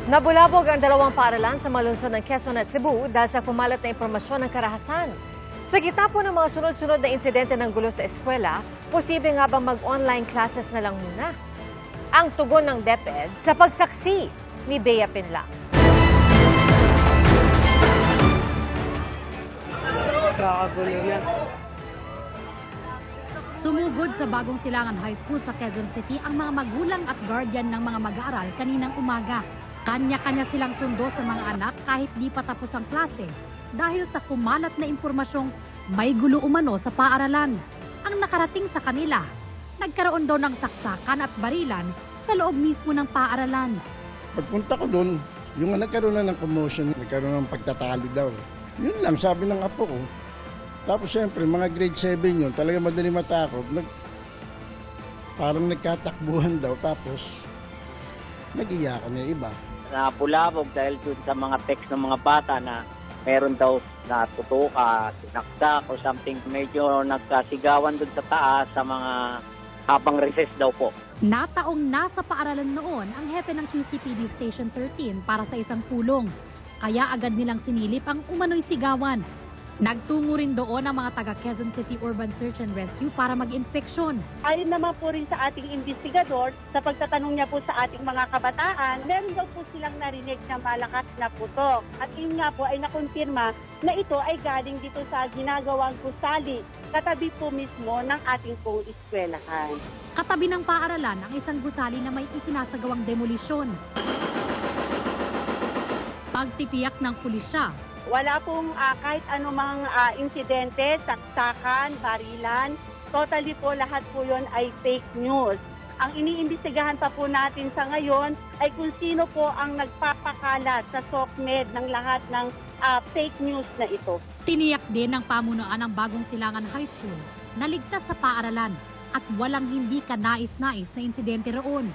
Nabulabog ang dalawang paaralan sa malunsod ng Quezon at Cebu dahil sa kumalat na impormasyon ng karahasan. Sa gitna po ng mga sunod-sunod na insidente ng gulo sa eskwela, posible nga bang mag-online classes na lang muna? Ang tugon ng DepEd sa pagsaksi ni Bea Pinlang. Kakagulo na. Sumugod sa Bagong Silangan High School sa Quezon City ang mga magulang at guardian ng mga mag-aaral kaninang umaga. Kanya-kanya silang sundo sa mga anak kahit di pa tapos ang klase dahil sa kumalat na impormasyong may gulo umano sa paaralan. Ang nakarating sa kanila, nagkaroon daw ng saksakan at barilan sa loob mismo ng paaralan. Pagpunta ko doon, yung nagkaroon na ng commotion, nagkaroon ng pagtatalo daw. Yun lang, sabi ng apo ko. Tapos siyempre, mga grade 7 yun, talaga madali matakot. Parang nagkatakbuhan daw, tapos nag-iyakan na iba. Napulabog dahil dun sa mga text ng mga bata na meron daw na tutuka, sinaksak or something. Medyo nagkasigawan dun sa taas sa mga habang recess daw po. Nataong nasa paaralan noon ang hepe ng QCPD Station 13 para sa isang pulong. Kaya agad nilang sinilip ang umano'y sigawan. Nagtungo rin doon ang mga taga Quezon City Urban Search and Rescue para mag-inspeksyon. Ayon naman po rin sa ating investigador, sa pagtatanong niya po sa ating mga kabataan, meron daw po silang narinig na malakas na putok. At yun nga po ay nakumpirma na ito ay galing dito sa ginagawang gusali, katabi po mismo ng ating pong eskwelahan. Katabi ng paaralan ang isang gusali na may isinasagawang demolisyon. Pagtitiyak ng pulisya, Wala pong kahit anumang insidente, saksakan, barilan. Totally po lahat po yun ay fake news. Ang iniimbestigahan pa po natin sa ngayon ay kung sino po ang nagpapakalat sa SOCMED ng lahat ng fake news na ito. tiniyak din ng pamunuan ng Bagong Silangan High School na ligtas sa paaralan at walang hindi kanais-nais na insidente roon.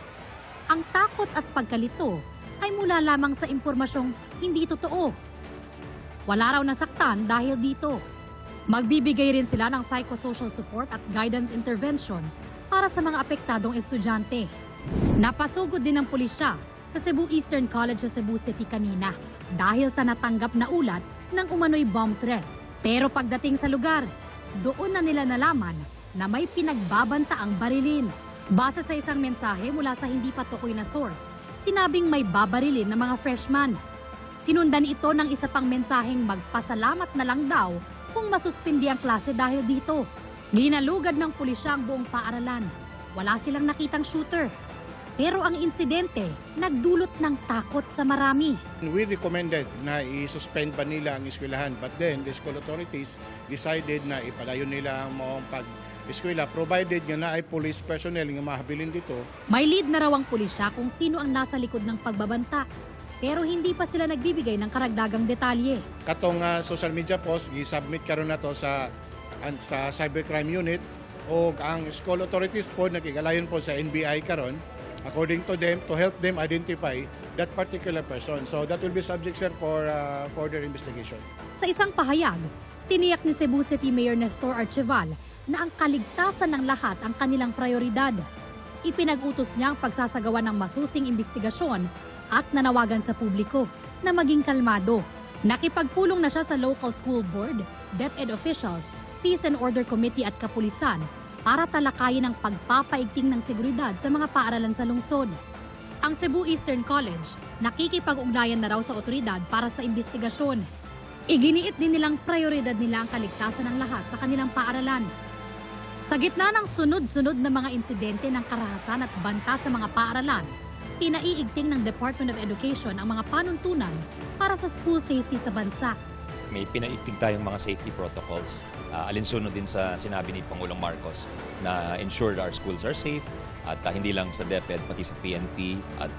Ang takot at pagkalito ay mula lamang sa impormasyong hindi totoo. Wala raw nasaktan dahil dito. Magbibigay rin sila ng psychosocial support at guidance interventions para sa mga apektadong estudyante. Napasugod din ng pulisya sa Cebu Eastern College sa Cebu City kanina dahil sa natanggap na ulat ng umano'y bomb threat. Pero pagdating sa lugar, doon na nila nalaman na may pinagbabantaang barilin. Base sa isang mensahe mula sa hindi pa tukoy na source, sinabing may babarilin ng mga freshman. Sinundan ito ng isa pang mensaheng magpasalamat na lang daw kung masuspindi ang klase dahil dito. Linalugad ng pulisya ang buong paaralan. Wala silang nakitang shooter. Pero ang insidente, nagdulot ng takot sa marami. We recommended na i-suspend ba nila ang eskwelahan, but then the school authorities decided na ipalayo nila ang mga pag-eskwela provided nga na ay police personnel nga mahabilin dito. May lead na raw ang pulisya kung sino ang nasa likod ng pagbabanta. Pero hindi pa sila nagbibigay ng karagdagang detalye. Katong social media post, i-submit karon na to sa cybercrime unit o ang school authorities po nakigalayon po sa NBI karon according to them to help them identify that particular person. So that will be subject, sir, for further investigation. Sa isang pahayag, tiniyak ni Cebu City Mayor Nestor Archival na ang kaligtasan ng lahat ang kanilang prioridad. Ipinag-utos niya ang pagsasagawa ng masusing investigasyon at nanawagan sa publiko na maging kalmado. Nakipagpulong na siya sa local school board, DepEd officials, Peace and Order Committee at kapulisan para talakayin ang pagpapaigting ng seguridad sa mga paaralan sa lungsod. Ang Cebu Eastern College, nakikipag-ugnayan na raw sa otoridad para sa investigasyon. Iginiit din nilang prioridad nila ang kaligtasan ng lahat sa kanilang paaralan. Sa gitna ng sunod-sunod na mga insidente ng karahasan at banta sa mga paaralan, pinaiigting ng Department of Education ang mga panuntunan para sa school safety sa bansa. May pinaiigting tayong mga safety protocols. Alinsunod din sa sinabi ni Pangulong Marcos na ensure our schools are safe at hindi lang sa DepEd pati sa PNP at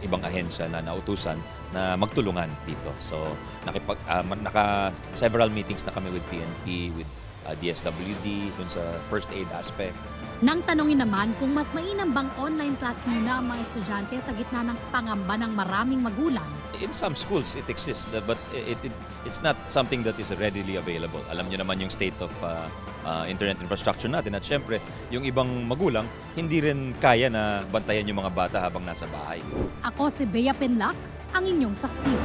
ibang ahensya na nautusan na magtulungan dito. So several meetings na kami with PNP, with DSWD dun sa first aid aspect. Nang tanungin naman kung mas mainam bang online class muna ang mga estudyante sa gitna ng pangamba ng maraming magulang, In some schools, it exists, but it's not something that is readily available. Alam niyo naman yung state of internet infrastructure natin at syempre, yung ibang magulang, hindi rin kaya na bantayan yung mga bata habang nasa bahay. ako si Bea Penlac, ang inyong saksi.